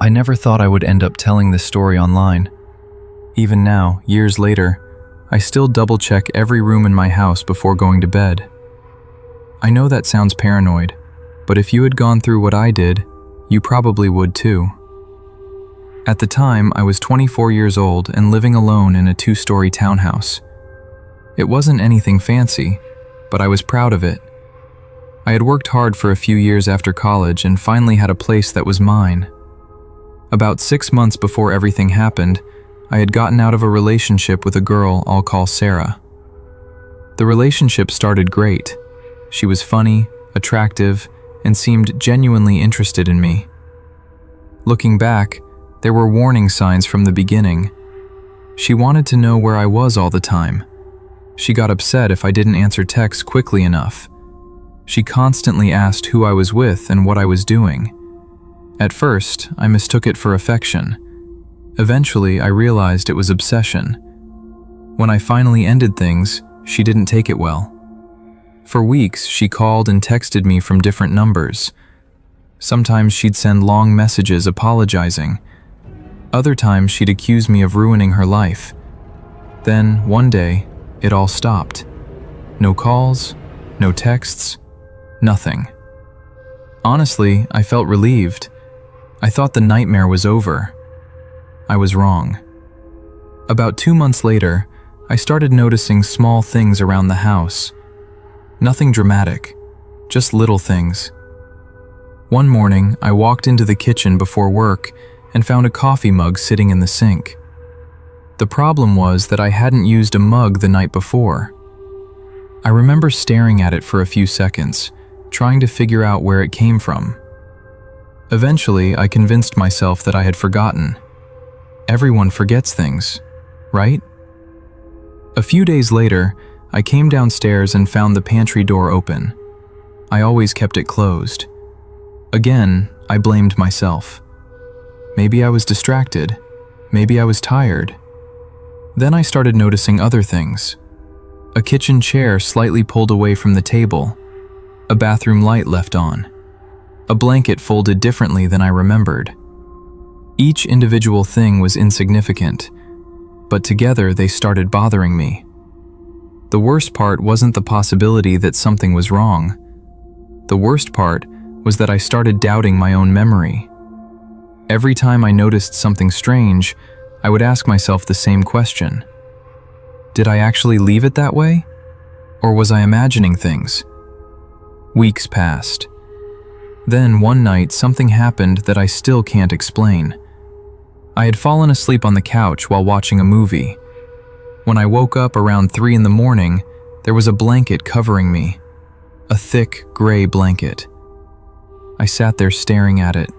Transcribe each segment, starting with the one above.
I never thought I would end up telling this story online. Even now, years later, I still double-check every room in my house before going to bed. I know that sounds paranoid, but if you had gone through what I did, you probably would too. At the time, I was 24 years old and living alone in a 2-story townhouse. It wasn't anything fancy, but I was proud of it. I had worked hard for a few years after college and finally had a place that was mine. About 6 months before everything happened, I had gotten out of a relationship with a girl I'll call Sarah. The relationship started great. She was funny, attractive, and seemed genuinely interested in me. Looking back, there were warning signs from the beginning. She wanted to know where I was all the time. She got upset if I didn't answer texts quickly enough. She constantly asked who I was with and what I was doing. At first, I mistook it for affection. Eventually, I realized it was obsession. When I finally ended things, she didn't take it well. For weeks, she called and texted me from different numbers. Sometimes she'd send long messages apologizing. Other times, she'd accuse me of ruining her life. Then, one day, it all stopped. No calls, no texts, nothing. Honestly, I felt relieved. I thought the nightmare was over. I was wrong. About 2 months later, I started noticing small things around the house. Nothing dramatic, just little things. One morning, I walked into the kitchen before work and found a coffee mug sitting in the sink. The problem was that I hadn't used a mug the night before. I remember staring at it for a few seconds, trying to figure out where it came from. Eventually, I convinced myself that I had forgotten. Everyone forgets things, right? A few days later, I came downstairs and found the pantry door open. I always kept it closed. Again, I blamed myself. Maybe I was distracted. Maybe I was tired. Then I started noticing other things. A kitchen chair slightly pulled away from the table. A bathroom light left on. A blanket folded differently than I remembered. Each individual thing was insignificant, but together they started bothering me. The worst part wasn't the possibility that something was wrong. The worst part was that I started doubting my own memory. Every time I noticed something strange, I would ask myself the same question. Did I actually leave it that way? Or was I imagining things? Weeks passed. Then one night, something happened that I still can't explain. I had fallen asleep on the couch while watching a movie. When I woke up around 3 in the morning, there was a blanket covering me. A thick, gray blanket. I sat there staring at it.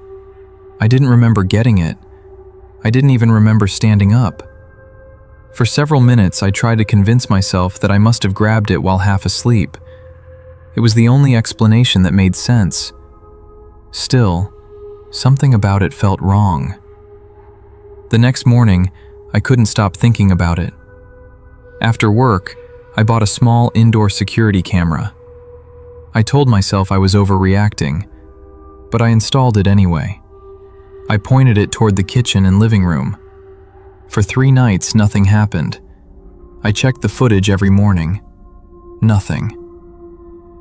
I didn't remember getting it. I didn't even remember standing up. For several minutes, I tried to convince myself that I must have grabbed it while half asleep. It was the only explanation that made sense. Still, something about it felt wrong. The next morning, I couldn't stop thinking about it. After work, I bought a small indoor security camera. I told myself I was overreacting, but I installed it anyway. I pointed it toward the kitchen and living room. For 3 nights, nothing happened. I checked the footage every morning. Nothing.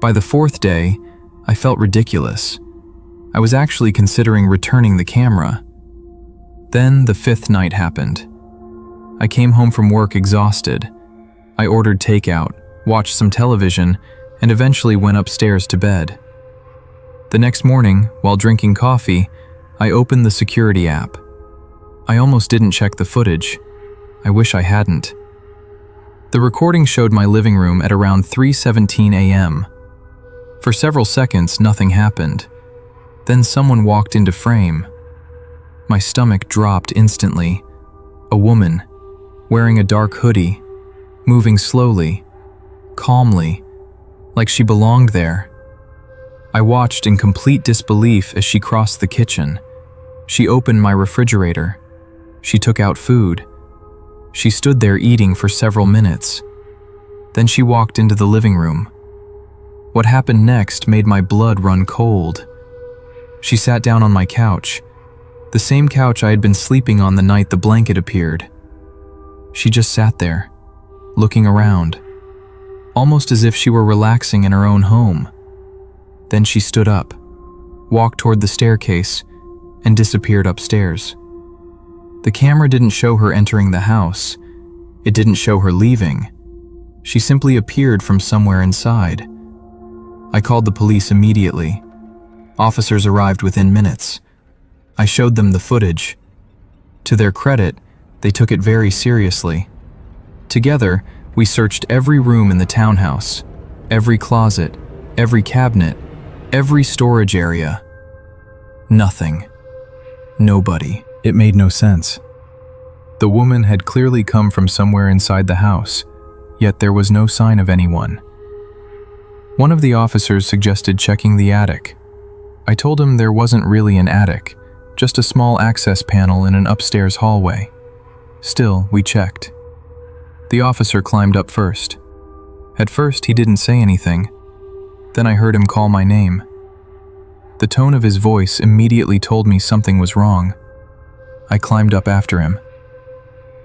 By the 4th day, I felt ridiculous. I was actually considering returning the camera. Then the 5th night happened. I came home from work exhausted. I ordered takeout, watched some television, and eventually went upstairs to bed. The next morning, while drinking coffee, I opened the security app. I almost didn't check the footage. I wish I hadn't. The recording showed my living room at around 3:17 a.m. For several seconds, nothing happened. Then someone walked into frame. My stomach dropped instantly. A woman, wearing a dark hoodie, moving slowly, calmly, like she belonged there. I watched in complete disbelief as she crossed the kitchen. She opened my refrigerator. She took out food. She stood there eating for several minutes. Then she walked into the living room. What happened next made my blood run cold. She sat down on my couch. The same couch I had been sleeping on the night the blanket appeared. She just sat there, looking around, almost as if she were relaxing in her own home. Then she stood up, walked toward the staircase, and disappeared upstairs. The camera didn't show her entering the house. It didn't show her leaving. She simply appeared from somewhere inside. I called the police immediately. Officers arrived within minutes. I showed them the footage. To their credit, they took it very seriously. Together, we searched every room in the townhouse, every closet, every cabinet, every storage area. Nothing. Nobody. It made no sense. The woman had clearly come from somewhere inside the house, yet there was no sign of anyone. One of the officers suggested checking the attic. I told him there wasn't really an attic, just a small access panel in an upstairs hallway. Still, we checked. The officer climbed up first. At first, he didn't say anything. Then I heard him call my name. The tone of his voice immediately told me something was wrong. I climbed up after him.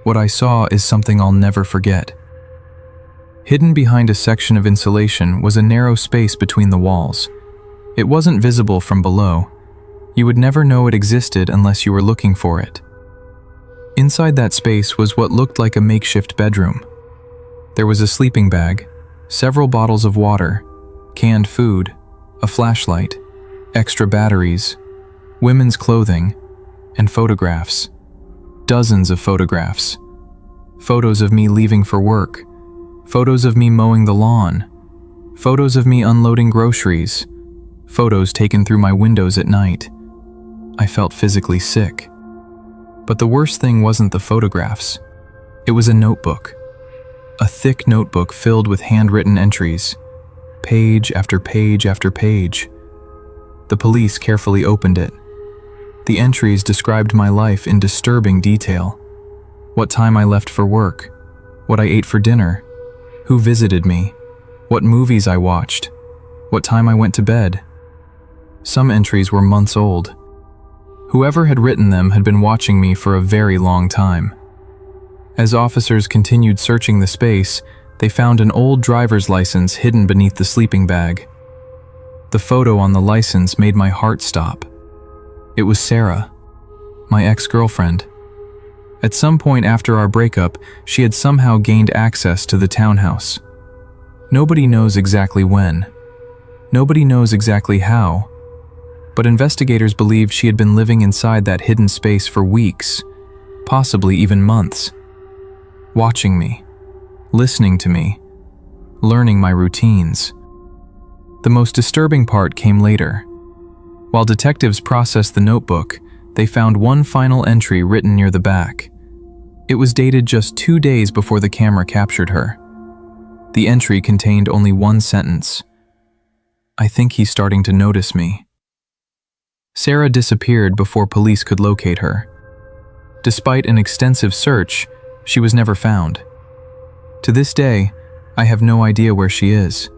What I saw is something I'll never forget. Hidden behind a section of insulation was a narrow space between the walls. It wasn't visible from below. You would never know it existed unless you were looking for it. Inside that space was what looked like a makeshift bedroom. There was a sleeping bag, several bottles of water, canned food, a flashlight, extra batteries, women's clothing, and photographs. Dozens of photographs. Photos of me leaving for work. Photos of me mowing the lawn. Photos of me unloading groceries. Photos taken through my windows at night. I felt physically sick. But the worst thing wasn't the photographs. It was a notebook. A thick notebook filled with handwritten entries, page after page after page. The police carefully opened it. The entries described my life in disturbing detail. What time I left for work, what I ate for dinner, who visited me, what movies I watched, what time I went to bed. Some entries were months old. Whoever had written them had been watching me for a very long time. As officers continued searching the space, they found an old driver's license hidden beneath the sleeping bag. The photo on the license made my heart stop. It was Sarah, my ex-girlfriend. At some point after our breakup, she had somehow gained access to the townhouse. Nobody knows exactly when. Nobody knows exactly how. But investigators believed she had been living inside that hidden space for weeks, possibly even months, watching me, listening to me, learning my routines. The most disturbing part came later. While detectives processed the notebook, they found one final entry written near the back. It was dated just 2 days before the camera captured her. The entry contained only one sentence. "I think he's starting to notice me." Sarah disappeared before police could locate her. Despite an extensive search, she was never found. To this day, I have no idea where she is.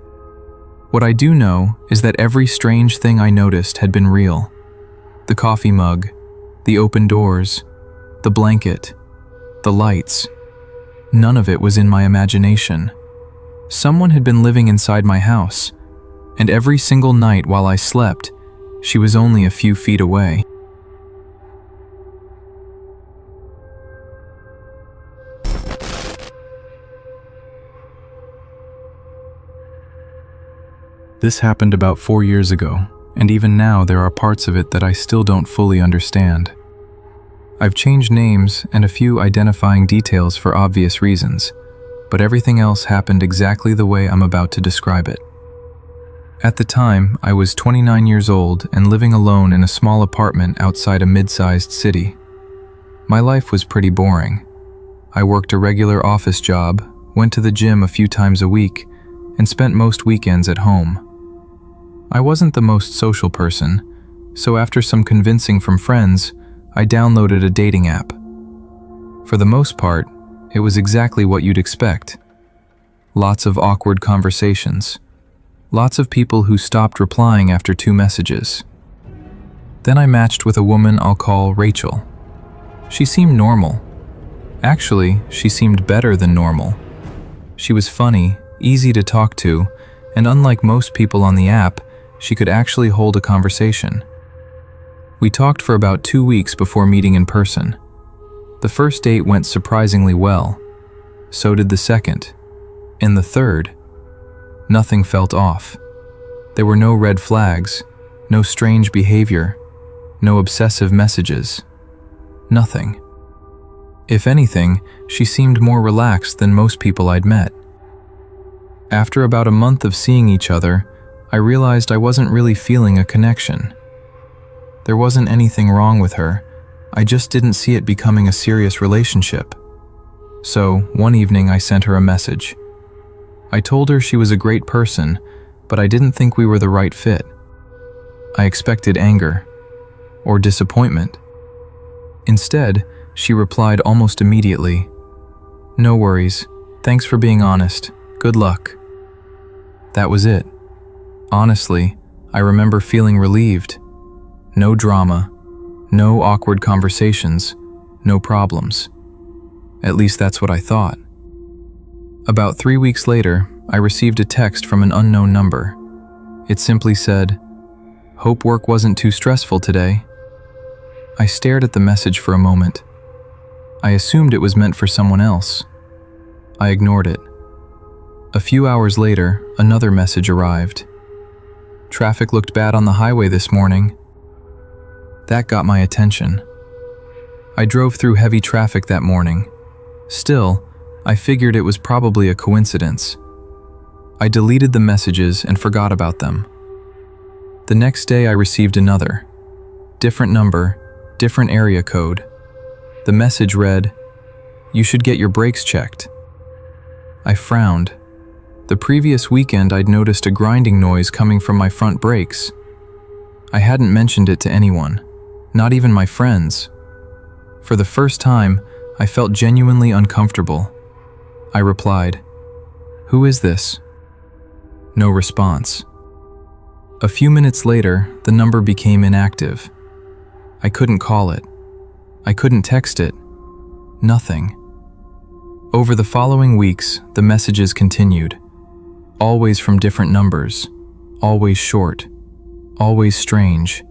What I do know is that every strange thing I noticed had been real. The coffee mug, the open doors, the blanket, the lights. None of it was in my imagination. Someone had been living inside my house, and every single night while I slept, she was only a few feet away. This happened about 4 years ago, and even now there are parts of it that I still don't fully understand. I've changed names and a few identifying details for obvious reasons, but everything else happened exactly the way I'm about to describe it. At the time, I was 29 years old and living alone in a small apartment outside a mid-sized city. My life was pretty boring. I worked a regular office job, went to the gym a few times a week, and spent most weekends at home. I wasn't the most social person, so after some convincing from friends, I downloaded a dating app. For the most part, it was exactly what you'd expect. Lots of awkward conversations. Lots of people who stopped replying after 2 messages. Then I matched with a woman I'll call Rachel. She seemed normal. Actually, she seemed better than normal. She was funny, easy to talk to, and unlike most people on the app, she could actually hold a conversation. We talked for about 2 weeks before meeting in person. The first date went surprisingly well. So did the second. And the third. Nothing felt off. There were no red flags, no strange behavior, no obsessive messages. Nothing. If anything, she seemed more relaxed than most people I'd met. After about a month of seeing each other, I realized I wasn't really feeling a connection. There wasn't anything wrong with her, I just didn't see it becoming a serious relationship. So, one evening I sent her a message. I told her she was a great person, but I didn't think we were the right fit. I expected anger or disappointment. Instead, she replied almost immediately, "No worries, thanks for being honest, good luck." That was it. Honestly, I remember feeling relieved. No drama, no awkward conversations, no problems. At least that's what I thought. About 3 weeks later, I received a text from an unknown number. It simply said, "Hope work wasn't too stressful today." I stared at the message for a moment. I assumed it was meant for someone else. I ignored it. A few hours later, another message arrived. "Traffic looked bad on the highway this morning." That got my attention. I drove through heavy traffic that morning. Still, I figured it was probably a coincidence. I deleted the messages and forgot about them. The next day I received another. Different number, different area code. The message read, "You should get your brakes checked." I frowned. The previous weekend I'd noticed a grinding noise coming from my front brakes. I hadn't mentioned it to anyone, not even my friends. For the first time, I felt genuinely uncomfortable. I replied, "Who is this?" No response. A few minutes later, the number became inactive. I couldn't call it. I couldn't text it. Nothing. Over the following weeks, the messages continued. Always from different numbers. Always short. Always strange.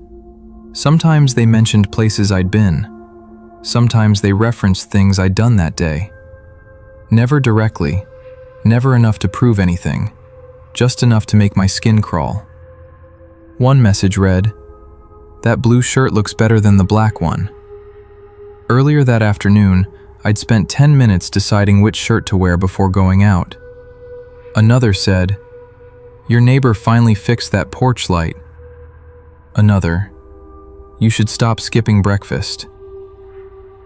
Sometimes they mentioned places I'd been. Sometimes they referenced things I'd done that day. Never directly. Never enough to prove anything. Just enough to make my skin crawl. One message read, "That blue shirt looks better than the black one." Earlier that afternoon, I'd spent 10 minutes deciding which shirt to wear before going out. Another said, "Your neighbor finally fixed that porch light." Another, "You should stop skipping breakfast."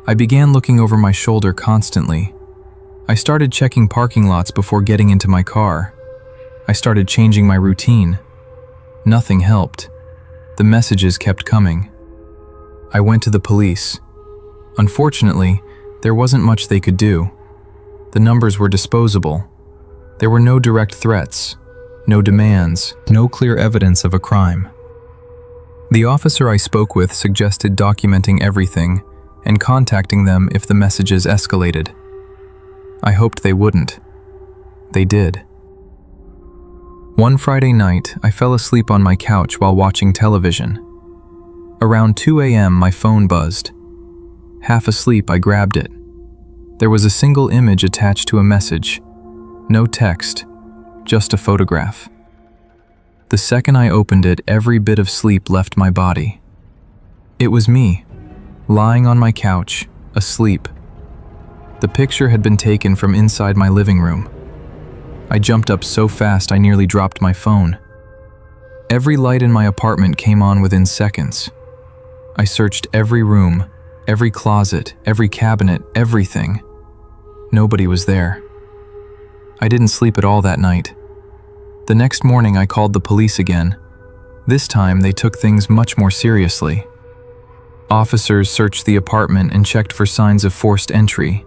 I began looking over my shoulder constantly. I started checking parking lots before getting into my car. I started changing my routine. Nothing helped. The messages kept coming. I went to the police. Unfortunately, there wasn't much they could do. The numbers were disposable. There were no direct threats, no demands, no clear evidence of a crime. The officer I spoke with suggested documenting everything and contacting them if the messages escalated. I hoped they wouldn't. They did. One Friday night, I fell asleep on my couch while watching television. Around 2 a.m., my phone buzzed. Half asleep, I grabbed it. There was a single image attached to a message. No text, just a photograph. The second I opened it, every bit of sleep left my body. It was me, lying on my couch, asleep. The picture had been taken from inside my living room. I jumped up so fast I nearly dropped my phone. Every light in my apartment came on within seconds. I searched every room, every closet, every cabinet, everything. Nobody was there. I didn't sleep at all that night. The next morning I called the police again. This time they took things much more seriously. Officers searched the apartment and checked for signs of forced entry.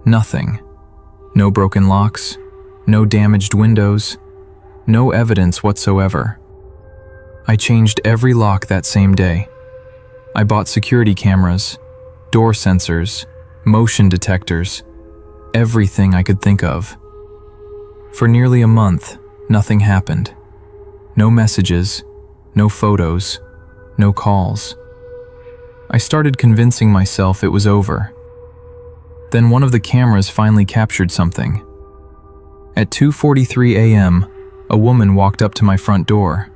Nothing. No broken locks, no damaged windows, no evidence whatsoever. I changed every lock that same day, I bought security cameras, door sensors, motion detectors, everything I could think of. For nearly a month, nothing happened. No messages, no photos, no calls. I started convincing myself it was over. Then one of the cameras finally captured something. At 2:43 a.m., a woman walked up to my front door.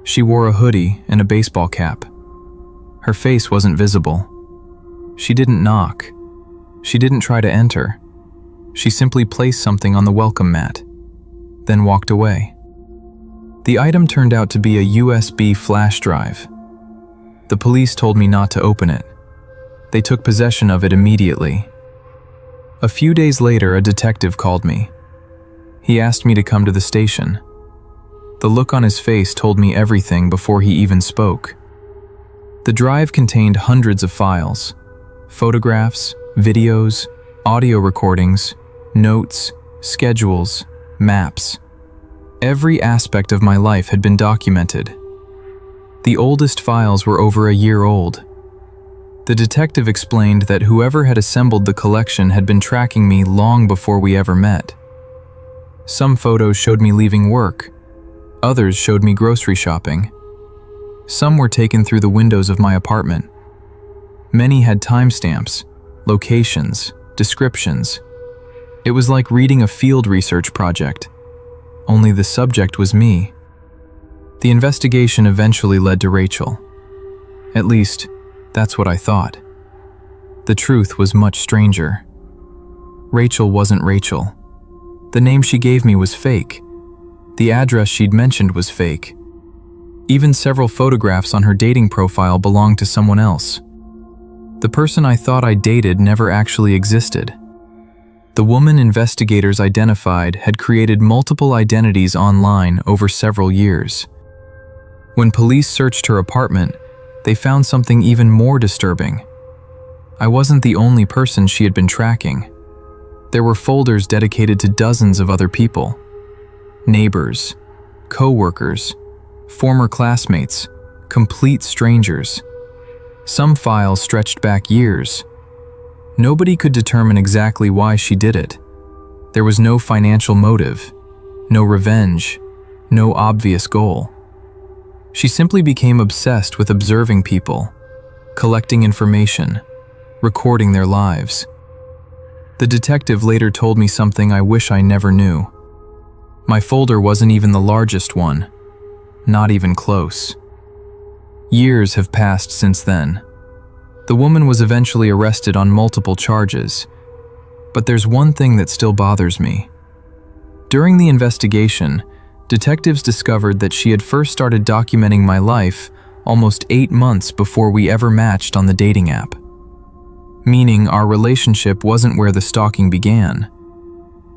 She wore a hoodie and a baseball cap. Her face wasn't visible. She didn't knock. She didn't try to enter. She simply placed something on the welcome mat, then walked away. The item turned out to be a USB flash drive. The police told me not to open it. They took possession of it immediately. A few days later, a detective called me. He asked me to come to the station. The look on his face told me everything before he even spoke. The drive contained hundreds of files, photographs, videos, audio recordings, notes, schedules, maps. Every aspect of my life had been documented. The oldest files were over a year old. The detective explained that whoever had assembled the collection had been tracking me long before we ever met. Some photos showed me leaving work. Others showed me grocery shopping. Some were taken through the windows of my apartment. Many had timestamps, locations, descriptions. It was like reading a field research project, only the subject was me. The investigation eventually led to Rachel. At least, that's what I thought. The truth was much stranger. Rachel wasn't Rachel. The name she gave me was fake. The address she'd mentioned was fake. Even several photographs on her dating profile belonged to someone else. The person I thought I dated never actually existed. The woman investigators identified had created multiple identities online over several years. When police searched her apartment, they found something even more disturbing. I wasn't the only person she had been tracking. There were folders dedicated to dozens of other people. Neighbors, co-workers, former classmates, complete strangers. Some files stretched back years. Nobody could determine exactly why she did it. There was no financial motive, no revenge, no obvious goal. She simply became obsessed with observing people, collecting information, recording their lives. The detective later told me something I wish I never knew. My folder wasn't even the largest one, not even close. Years have passed since then. The woman was eventually arrested on multiple charges, but there's one thing that still bothers me. During the investigation, detectives discovered that she had first started documenting my life almost 8 months before we ever matched on the dating app. Meaning our relationship wasn't where the stalking began.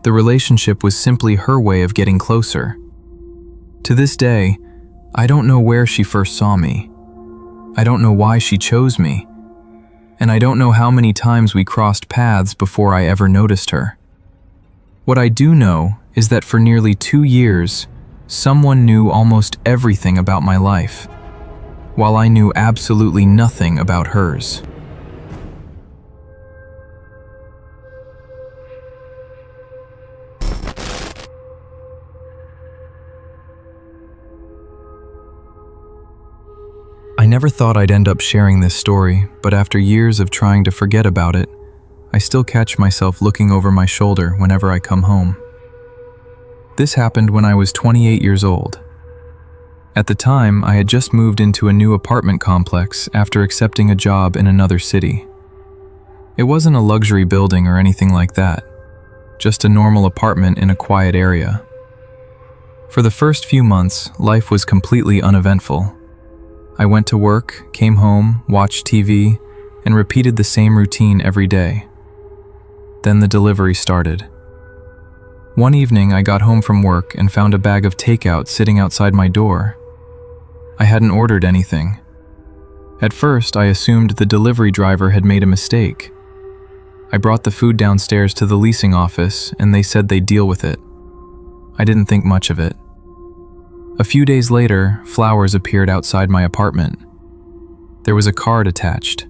The relationship was simply her way of getting closer. To this day, I don't know where she first saw me. I don't know why she chose me. And I don't know how many times we crossed paths before I ever noticed her. What I do know is that for nearly 2 years, someone knew almost everything about my life, while I knew absolutely nothing about hers. I never thought I'd end up sharing this story, but after years of trying to forget about it, I still catch myself looking over my shoulder whenever I come home. This happened when I was 28 years old. At the time, I had just moved into a new apartment complex after accepting a job in another city. It wasn't a luxury building or anything like that, just a normal apartment in a quiet area. For the first few months, life was completely uneventful. I went to work, came home, watched TV, and repeated the same routine every day. Then the delivery started. One evening, I got home from work and found a bag of takeout sitting outside my door. I hadn't ordered anything. At first, I assumed the delivery driver had made a mistake. I brought the food downstairs to the leasing office, and they said they'd deal with it. I didn't think much of it. A few days later, flowers appeared outside my apartment. There was a card attached.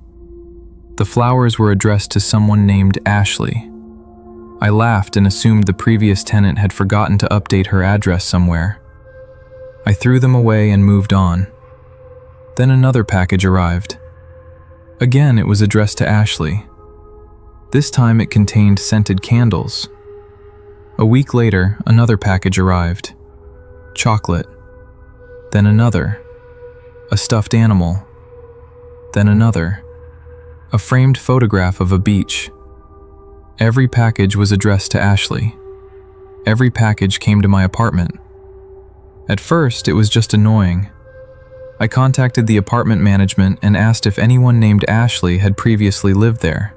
The flowers were addressed to someone named Ashley. I laughed and assumed the previous tenant had forgotten to update her address somewhere. I threw them away and moved on. Then another package arrived. Again, it was addressed to Ashley. This time it contained scented candles. A week later, another package arrived. Chocolate. Then another. A stuffed animal. Then another. A framed photograph of a beach. Every package was addressed to Ashley. Every package came to my apartment. At first, it was just annoying. I contacted the apartment management and asked if anyone named Ashley had previously lived there.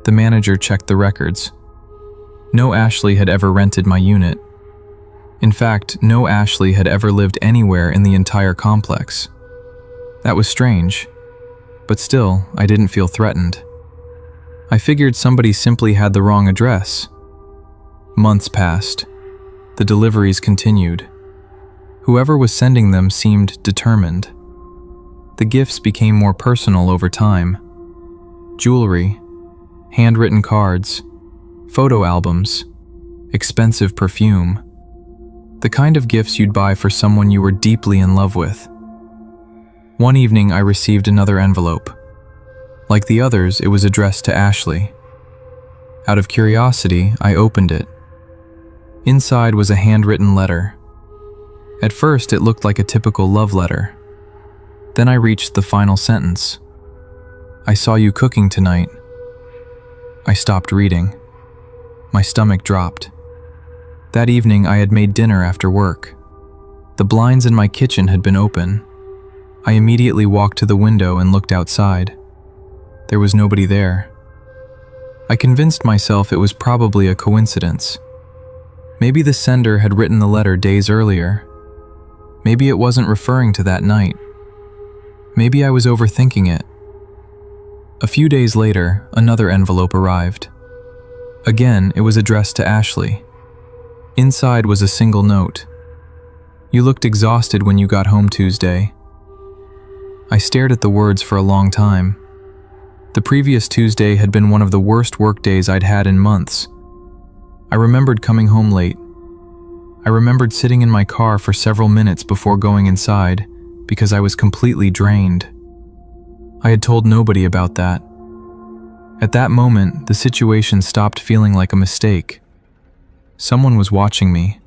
The manager checked the records. No Ashley had ever rented my unit. In fact, no Ashley had ever lived anywhere in the entire complex. That was strange, but still, I didn't feel threatened. I figured somebody simply had the wrong address. Months passed. The deliveries continued. Whoever was sending them seemed determined. The gifts became more personal over time. Jewelry, handwritten cards, photo albums, expensive perfume. The kind of gifts you'd buy for someone you were deeply in love with. One evening, I received another envelope. Like the others, it was addressed to Ashley. Out of curiosity, I opened it. Inside was a handwritten letter. At first, it looked like a typical love letter. Then I reached the final sentence. "I saw you cooking tonight." I stopped reading. My stomach dropped. That evening, I had made dinner after work. The blinds in my kitchen had been open. I immediately walked to the window and looked outside. There was nobody there. I convinced myself it was probably a coincidence. Maybe the sender had written the letter days earlier. Maybe it wasn't referring to that night. Maybe I was overthinking it. A few days later, another envelope arrived. Again, it was addressed to Ashley. Inside was a single note. "You looked exhausted when you got home Tuesday." I stared at the words for a long time. The previous Tuesday had been one of the worst work days I'd had in months. I remembered coming home late. I remembered sitting in my car for several minutes before going inside because I was completely drained. I had told nobody about that. At that moment, the situation stopped feeling like a mistake. Someone was watching me.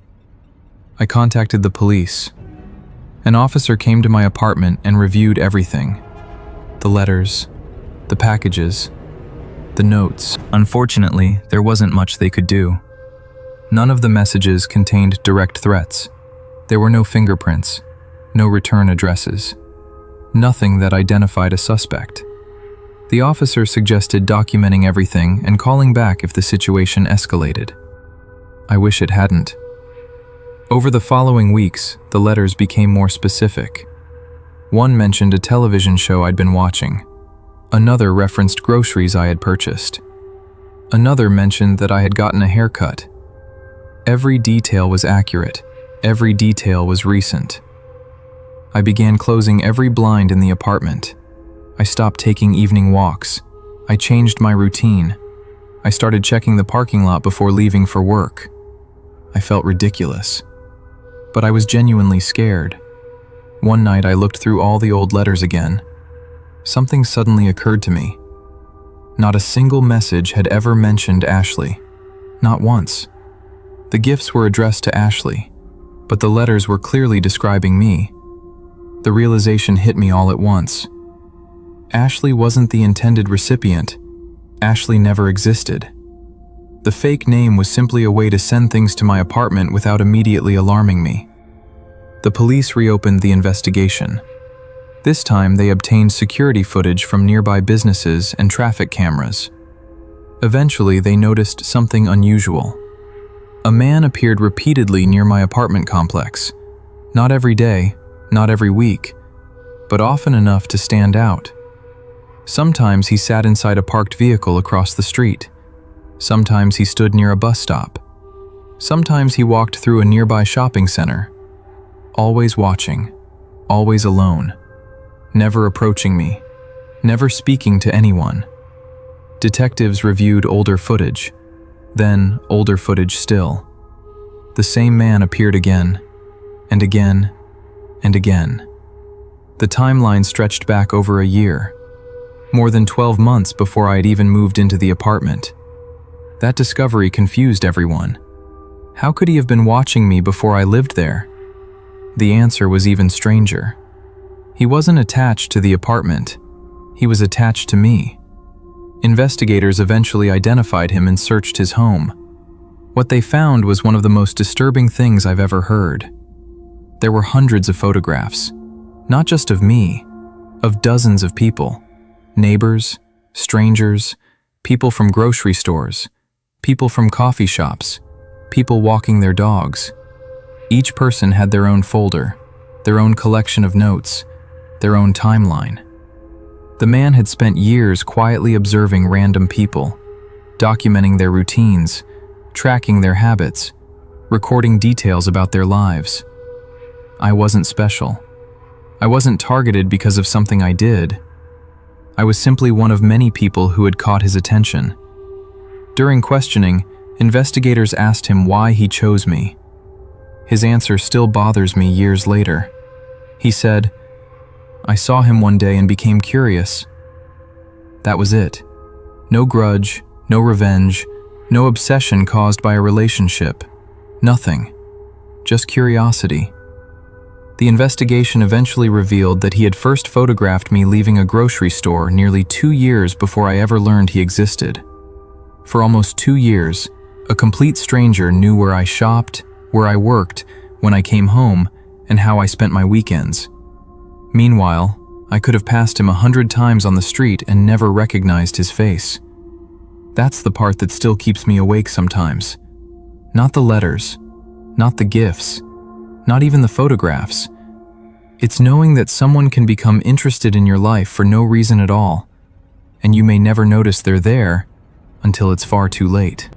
I contacted the police. An officer came to my apartment and reviewed everything. The letters, the packages, the notes. Unfortunately, there wasn't much they could do. None of the messages contained direct threats. There were no fingerprints, no return addresses, nothing that identified a suspect. The officer suggested documenting everything and calling back if the situation escalated. I wish it hadn't. Over the following weeks, the letters became more specific. One mentioned a television show I'd been watching. Another referenced groceries I had purchased. Another mentioned that I had gotten a haircut. Every detail was accurate. Every detail was recent. I began closing every blind in the apartment. I stopped taking evening walks. I changed my routine. I started checking the parking lot before leaving for work. I felt ridiculous. But I was genuinely scared. One night I looked through all the old letters again. Something suddenly occurred to me. Not a single message had ever mentioned Ashley. Not once. The gifts were addressed to Ashley, but the letters were clearly describing me. The realization hit me all at once. Ashley wasn't the intended recipient. Ashley never existed. The fake name was simply a way to send things to my apartment without immediately alarming me. The police reopened the investigation. This time, they obtained security footage from nearby businesses and traffic cameras. Eventually, they noticed something unusual. A man appeared repeatedly near my apartment complex. Not every day, not every week, but often enough to stand out. Sometimes he sat inside a parked vehicle across the street. Sometimes he stood near a bus stop. Sometimes he walked through a nearby shopping center. Always watching, always alone. never approaching me, never speaking to anyone. Detectives reviewed older footage, then older footage still. The same man appeared again, and again, and again. The timeline stretched back over a year, more than 12 months before I had even moved into the apartment. That discovery confused everyone. How could he have been watching me before I lived there? The answer was even stranger. He wasn't attached to the apartment. He was attached to me. Investigators eventually identified him and searched his home. What they found was one of the most disturbing things I've ever heard. There were hundreds of photographs, not just of me, of dozens of people. Neighbors, strangers, people from grocery stores, people from coffee shops, people walking their dogs. Each person had their own folder, their own collection of notes, their own timeline. The man had spent years quietly observing random people, documenting their routines, tracking their habits, recording details about their lives. I wasn't special. I wasn't targeted because of something I did. I was simply one of many people who had caught his attention. During questioning, investigators asked him why he chose me. His answer still bothers me years later. He said, "I saw him one day and became curious." That was it. No grudge, no revenge, no obsession caused by a relationship. Nothing. Just curiosity. The investigation eventually revealed that he had first photographed me leaving a grocery store nearly 2 years before I ever learned he existed. For almost 2 years, a complete stranger knew where I shopped, where I worked, when I came home, and how I spent my weekends. Meanwhile, I could have passed him 100 times on the street and never recognized his face. That's the part that still keeps me awake sometimes. Not the letters, not the gifts, not even the photographs. It's knowing that someone can become interested in your life for no reason at all, and you may never notice they're there until it's far too late.